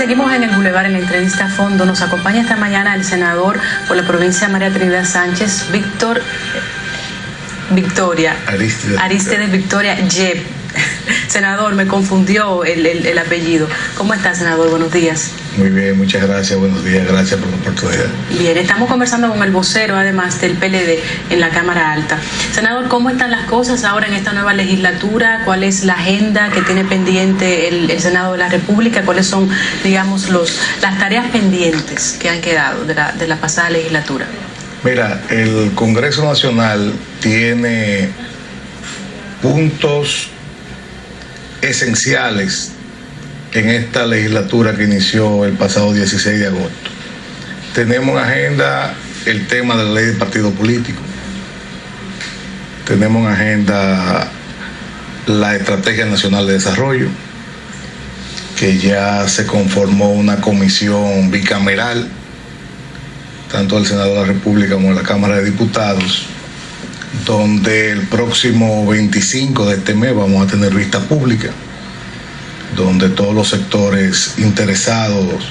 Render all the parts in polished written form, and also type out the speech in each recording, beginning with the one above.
seguimos en el Boulevard en la entrevista a fondo. Nos acompaña esta mañana el senador por la provincia de María Trinidad Sánchez, Arístides Victoria Yep. Senador, me confundió el apellido. ¿Cómo está, senador? Buenos días. Muy bien, muchas gracias. Buenos días, gracias por la oportunidad. Bien, estamos conversando con el vocero, además, del PLD en la Cámara Alta. Senador, ¿cómo están las cosas ahora en esta nueva legislatura? ¿Cuál es la agenda que tiene pendiente el Senado de la República? ¿Cuáles son, digamos, las tareas pendientes que han quedado de la pasada legislatura? Mira, el Congreso Nacional tiene puntos esenciales en esta legislatura que inició el pasado 16 de agosto. Tenemos en agenda el tema de la ley de partido político. Tenemos en agenda la Estrategia Nacional de Desarrollo, que ya se conformó una comisión bicameral, tanto del Senado de la República como de la Cámara de Diputados, donde el próximo 25 de este mes vamos a tener vista pública, donde todos los sectores interesados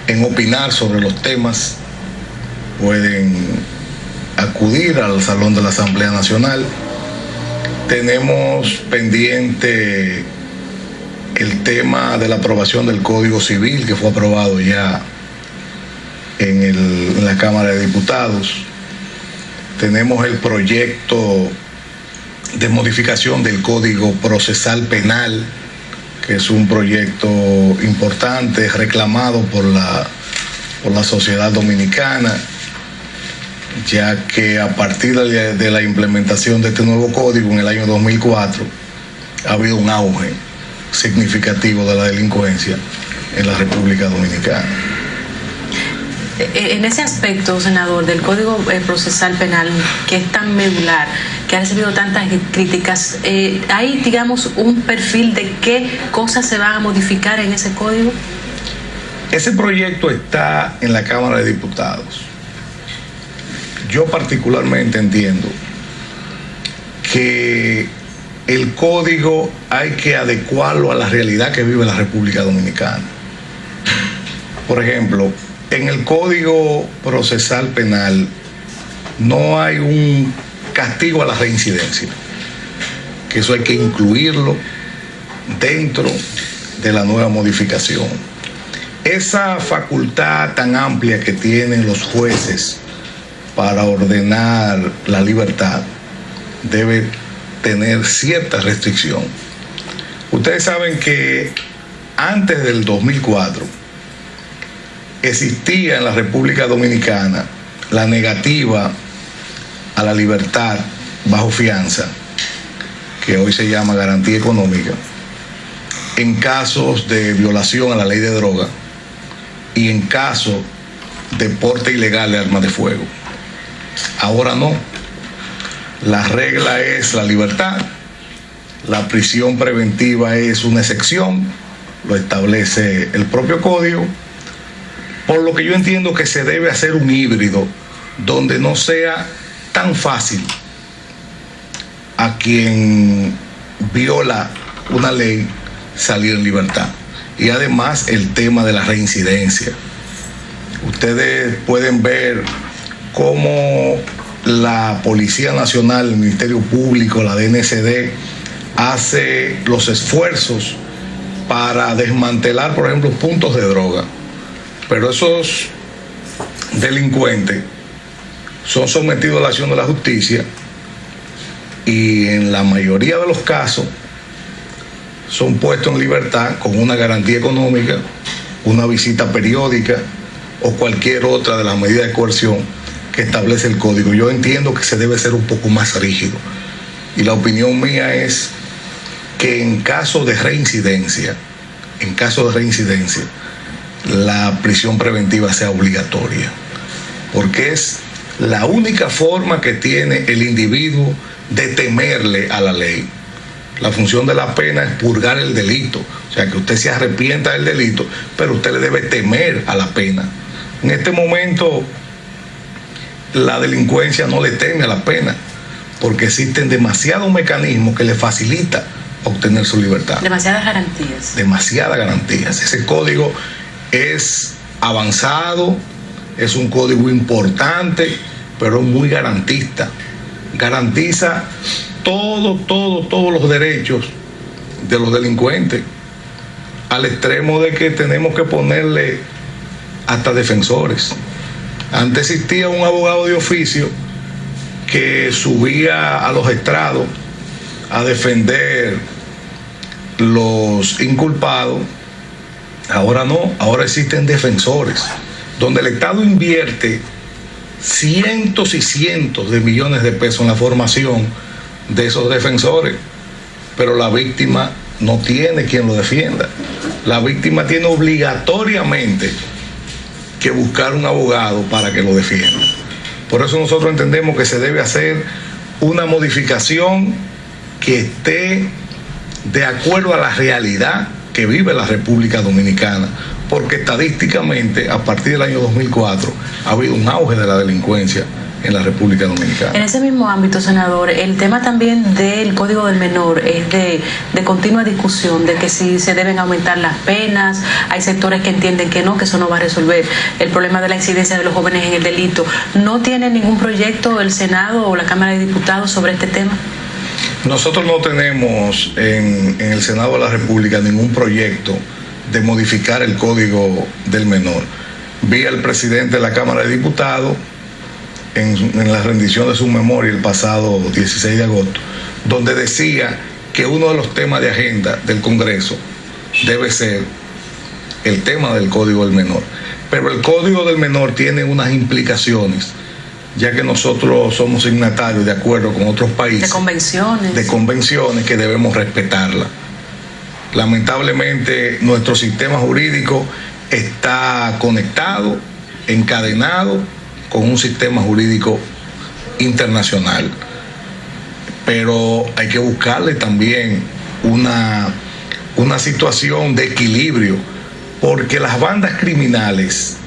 en opinar sobre los temas pueden acudir al Salón de la Asamblea Nacional. Tenemos pendiente el tema de la aprobación del Código Civil, que fue aprobado ya en la Cámara de Diputados. Tenemos el proyecto de modificación del Código Procesal Penal, que es un proyecto importante, reclamado por la sociedad dominicana, ya que a partir de la implementación de este nuevo código en el año 2004 ha habido un auge significativo de la delincuencia en la República Dominicana. En ese aspecto, senador, del Código Procesal Penal, que es tan medular, que ha recibido tantas críticas, ¿hay, digamos, un perfil de qué cosas se van a modificar en ese código? Ese proyecto está en la Cámara de Diputados. Yo particularmente entiendo que el código hay que adecuarlo a la realidad que vive la República Dominicana. Por ejemplo, en el Código Procesal Penal no hay un castigo a la reincidencia, que eso hay que incluirlo dentro de la nueva modificación. Esa facultad tan amplia que tienen los jueces para ordenar la libertad debe tener cierta restricción. Ustedes saben que antes del 2004 existía en la República Dominicana la negativa a la libertad bajo fianza, que hoy se llama garantía económica, en casos de violación a la ley de droga y en caso de porte ilegal de armas de fuego. Ahora no. La regla es la libertad, la prisión preventiva es una excepción, lo establece el propio código. Por lo que yo entiendo que se debe hacer un híbrido donde no sea tan fácil a quien viola una ley salir en libertad. Y además el tema de la reincidencia. Ustedes pueden ver cómo la Policía Nacional, el Ministerio Público, la DNCD, hace los esfuerzos para desmantelar, por ejemplo, puntos de droga. Pero esos delincuentes son sometidos a la acción de la justicia y en la mayoría de los casos son puestos en libertad con una garantía económica, una visita periódica o cualquier otra de las medidas de coerción que establece el código. Yo entiendo que se debe ser un poco más rígido y la opinión mía es que en caso de reincidencia, la prisión preventiva sea obligatoria, porque es la única forma que tiene el individuo de temerle a la ley. La función de la pena es purgar el delito, o sea, que usted se arrepienta del delito, pero usted le debe temer a la pena. En este momento, la delincuencia no le teme a la pena, porque existen demasiados mecanismos que le facilitan obtener su libertad. Demasiadas garantías. Demasiadas garantías. Ese código es avanzado, es un código importante, pero es muy garantista. Garantiza todos los derechos de los delincuentes, al extremo de que tenemos que ponerle hasta defensores. Antes existía un abogado de oficio que subía a los estrados a defender los inculpados. Ahora no, ahora existen defensores, donde el Estado invierte cientos y cientos de millones de pesos en la formación de esos defensores, pero la víctima no tiene quien lo defienda. La víctima tiene obligatoriamente que buscar un abogado para que lo defienda. Por eso nosotros entendemos que se debe hacer una modificación que esté de acuerdo a la realidad que vive la República Dominicana, porque estadísticamente a partir del año 2004 ha habido un auge de la delincuencia en la República Dominicana. En ese mismo ámbito, senador, el tema también del Código del Menor es de continua discusión, de que si se deben aumentar las penas. Hay sectores que entienden que eso no va a resolver el problema de la incidencia de los jóvenes en el delito. ¿No tiene ningún proyecto el Senado o la Cámara de Diputados sobre este tema? Nosotros no tenemos en el Senado de la República ningún proyecto de modificar el Código del Menor. Vi al presidente de la Cámara de Diputados en la rendición de su memoria el pasado 16 de agosto, donde decía que uno de los temas de agenda del Congreso debe ser el tema del Código del Menor. Pero el Código del Menor tiene unas implicaciones, ya que nosotros somos signatarios de acuerdo con otros países. De convenciones que debemos respetarlas. Lamentablemente nuestro sistema jurídico está conectado, encadenado con un sistema jurídico internacional, pero hay que buscarle también una situación de equilibrio, porque las bandas criminales,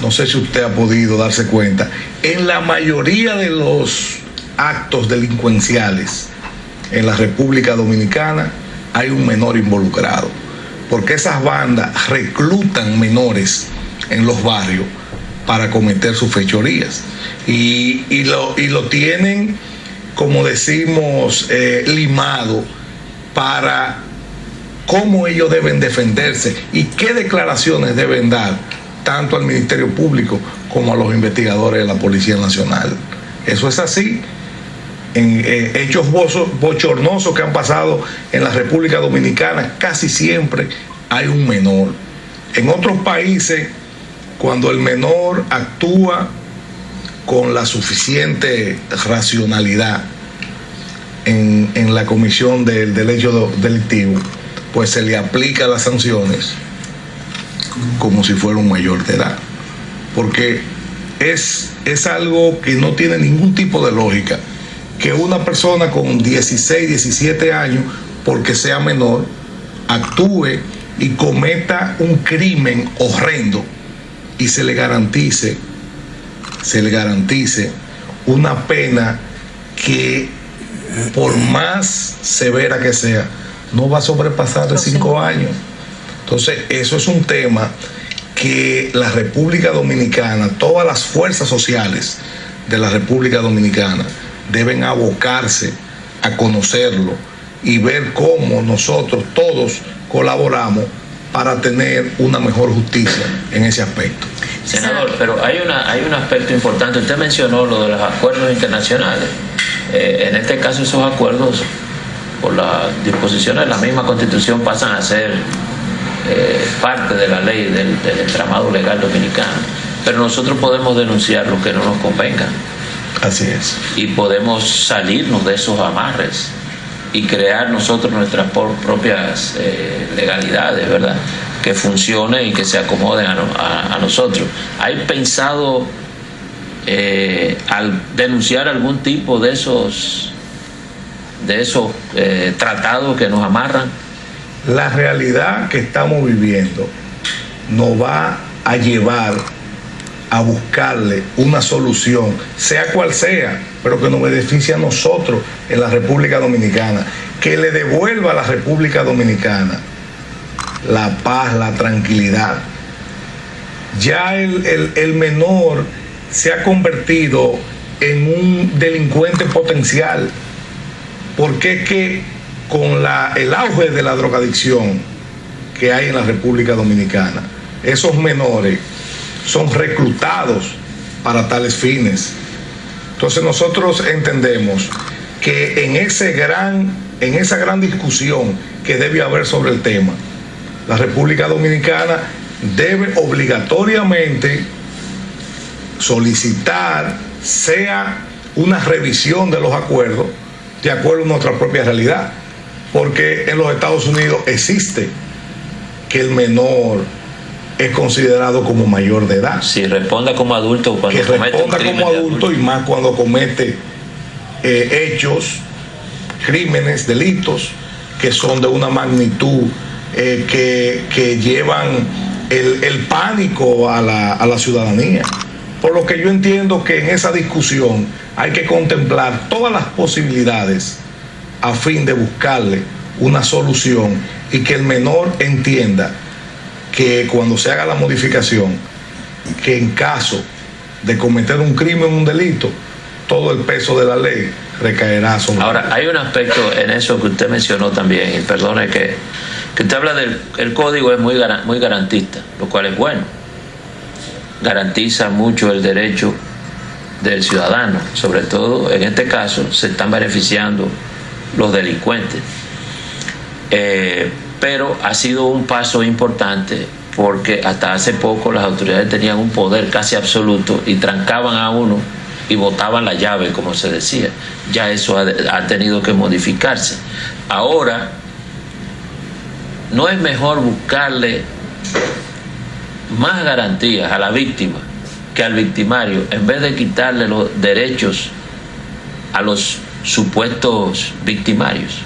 no sé si usted ha podido darse cuenta, en la mayoría de los actos delincuenciales en la República Dominicana hay un menor involucrado, porque esas bandas reclutan menores en los barrios para cometer sus fechorías y lo tienen, como decimos, limado para cómo ellos deben defenderse y qué declaraciones deben dar tanto al Ministerio Público como a los investigadores de la Policía Nacional. Eso es así. En hechos bochornosos que han pasado en la República Dominicana, casi siempre hay un menor. En otros países, cuando el menor actúa con la suficiente racionalidad en la comisión del hecho delictivo, pues se le aplica las sanciones como si fuera un mayor de edad, porque es algo que no tiene ningún tipo de lógica que una persona con 16, 17 años, porque sea menor, actúe y cometa un crimen horrendo y se le garantice una pena que, por más severa que sea, no va a sobrepasar de 5 años. Entonces, eso es un tema que la República Dominicana, todas las fuerzas sociales de la República Dominicana deben abocarse a conocerlo y ver cómo nosotros todos colaboramos para tener una mejor justicia en ese aspecto. Senador, pero hay un aspecto importante. Usted mencionó lo de los acuerdos internacionales. En este caso, esos acuerdos, por las disposiciones de la misma Constitución, pasan a ser parte de la ley del entramado legal dominicano. Pero nosotros podemos denunciar lo que no nos convenga. Así es. Y podemos salirnos de esos amarres y crear nosotros nuestras propias legalidades, ¿verdad?, que funcionen y que se acomoden a nosotros. ¿Hay pensado al denunciar algún tipo de esos tratados que nos amarran? La realidad que estamos viviendo nos va a llevar a buscarle una solución, sea cual sea, pero que nos beneficie a nosotros en la República Dominicana, que le devuelva a la República Dominicana la paz, la tranquilidad, Ya el menor se ha convertido en un delincuente potencial, porque es que con el auge de la drogadicción que hay en la República Dominicana, esos menores son reclutados para tales fines. Entonces nosotros entendemos que en esa gran discusión que debe haber sobre el tema, la República Dominicana debe obligatoriamente solicitar sea una revisión de los acuerdos de acuerdo a nuestra propia realidad, porque en los Estados Unidos existe que el menor es considerado como mayor de edad. Si responda como adulto cuando que comete responda un crimen como adulto, y más cuando comete hechos, crímenes, delitos que son de una magnitud que llevan el pánico a la ciudadanía. Por lo que yo entiendo que en esa discusión hay que contemplar todas las posibilidades a fin de buscarle una solución y que el menor entienda que cuando se haga la modificación, que en caso de cometer un crimen, un delito, todo el peso de la ley recaerá sobre. Ahora, hay un aspecto en eso que usted mencionó también, y perdone que usted habla el código es muy garantista, lo cual es bueno. Garantiza mucho el derecho del ciudadano, sobre todo en este caso se están beneficiando los delincuentes. Pero ha sido un paso importante porque hasta hace poco las autoridades tenían un poder casi absoluto y trancaban a uno y botaban la llave, como se decía. Ya eso ha tenido que modificarse. Ahora, ¿no es mejor buscarle más garantías a la víctima que al victimario en vez de quitarle los derechos a los supuestos victimarios?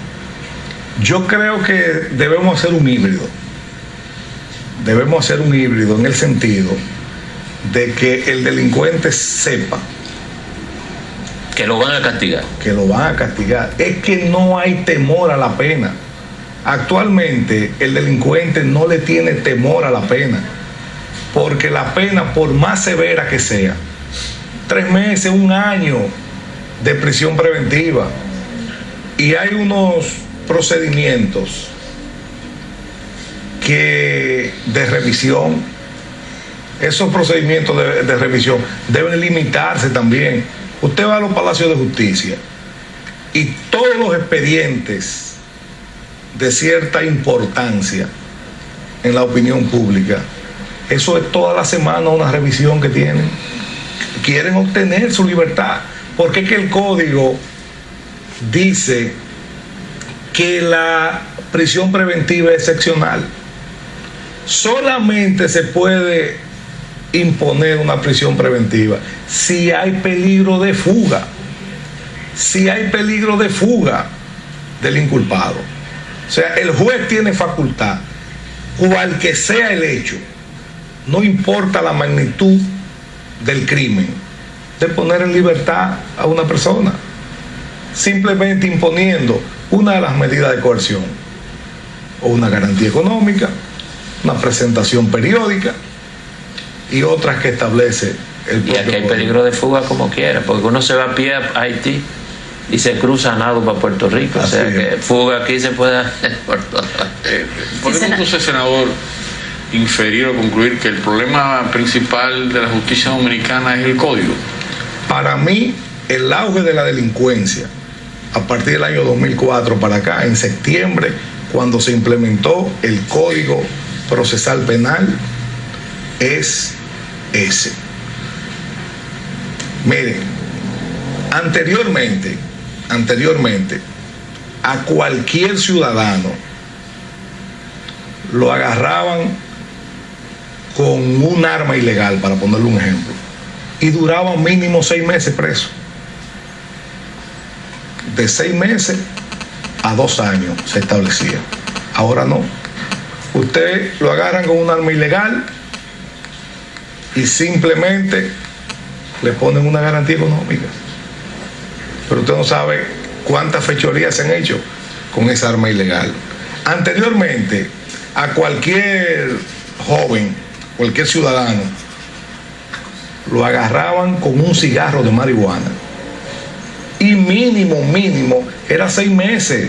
Yo creo que debemos hacer un híbrido. Debemos hacer un híbrido en el sentido de que el delincuente sepa que lo van a castigar. Que lo van a castigar. Es que no hay temor a la pena. Actualmente el delincuente no le tiene temor a la pena, porque la pena, por más severa que sea, 3 meses, 1 año de prisión preventiva, y hay unos procedimientos de revisión. Esos procedimientos de revisión deben limitarse también. Usted va a los palacios de justicia y todos los expedientes de cierta importancia en la opinión pública, eso es toda la semana una revisión que tienen. Quieren obtener su libertad, porque es que el código dice que la prisión preventiva es excepcional. Solamente se puede imponer una prisión preventiva si hay peligro de fuga. Si hay peligro de fuga del inculpado. O sea, el juez tiene facultad, cual que sea el hecho, no importa la magnitud del crimen, de poner en libertad a una persona, simplemente imponiendo una de las medidas de coerción, o una garantía económica, una presentación periódica y otras que establece el propio. Y aquí hay peligro de fuga como quiera, porque uno se va a pie a Haití y se cruza a nado para Puerto Rico. Así, o sea que fuga aquí se puede hacer por todo. ¿Podemos entonces, senador, inferir o concluir que el problema principal de la justicia dominicana es el código? Para mí, el auge de la delincuencia a partir del año 2004 para acá, en septiembre, cuando se implementó el Código Procesal Penal, es ese. Miren, anteriormente, a cualquier ciudadano lo agarraban con un arma ilegal, para ponerle un ejemplo, y duraba mínimo 6 meses preso. De 6 meses a 2 años se establecía. Ahora no. Usted lo agarran con un arma ilegal y simplemente le ponen una garantía económica. Pero usted no sabe cuántas fechorías se han hecho con esa arma ilegal. Anteriormente, a cualquier joven cualquier ciudadano, lo agarraban con un cigarro de marihuana. Y mínimo, era 6 meses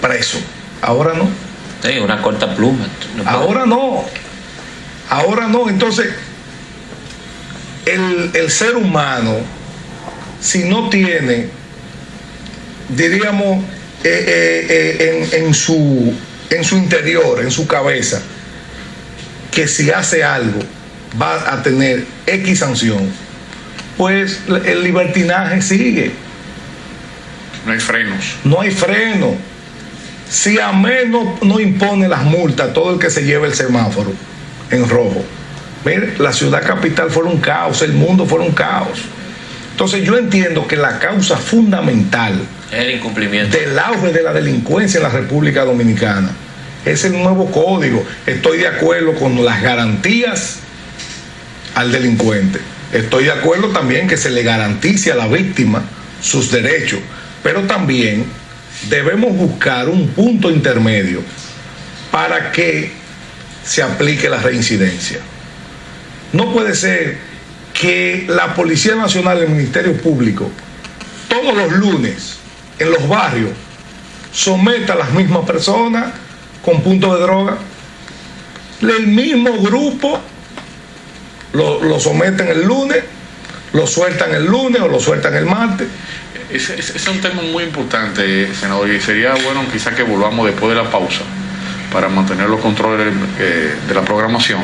preso. Ahora no. Sí, una corta pluma. Ahora no. Entonces, el ser humano, si no tiene, diríamos, en su interior, en su cabeza, que si hace algo va a tener X sanción, pues el libertinaje sigue. No hay freno. Si AME no impone las multas, todo el que se lleve el semáforo en rojo, mire, la ciudad capital fuera un caos, el mundo fuera un caos. Entonces yo entiendo que la causa fundamental el incumplimiento del auge de la delincuencia en la República Dominicana es el nuevo código. Estoy de acuerdo con las garantías al delincuente. Estoy de acuerdo también que se le garantice a la víctima sus derechos, pero también debemos buscar un punto intermedio para que se aplique la reincidencia. No puede ser que la Policía Nacional y el Ministerio Público todos los lunes en los barrios someta a las mismas personas con puntos de droga. El mismo grupo lo someten el lunes, lo sueltan el lunes o lo sueltan el martes. Es un tema muy importante, senador, y sería bueno quizá que volvamos después de la pausa para mantener los controles de la programación.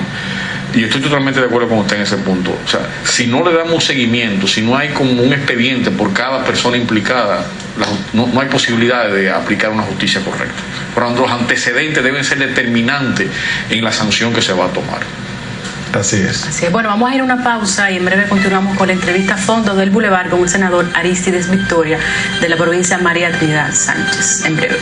Y estoy totalmente de acuerdo con usted en ese punto. O sea, si no le damos seguimiento, si no hay como un expediente por cada persona implicada, no hay posibilidad de aplicar una justicia correcta. Pero los antecedentes deben ser determinantes en la sanción que se va a tomar. Así es. Bueno, vamos a ir a una pausa y en breve continuamos con la entrevista a fondo del Boulevard con el senador Arístides Victoria de la provincia María Trinidad Sánchez. En breve.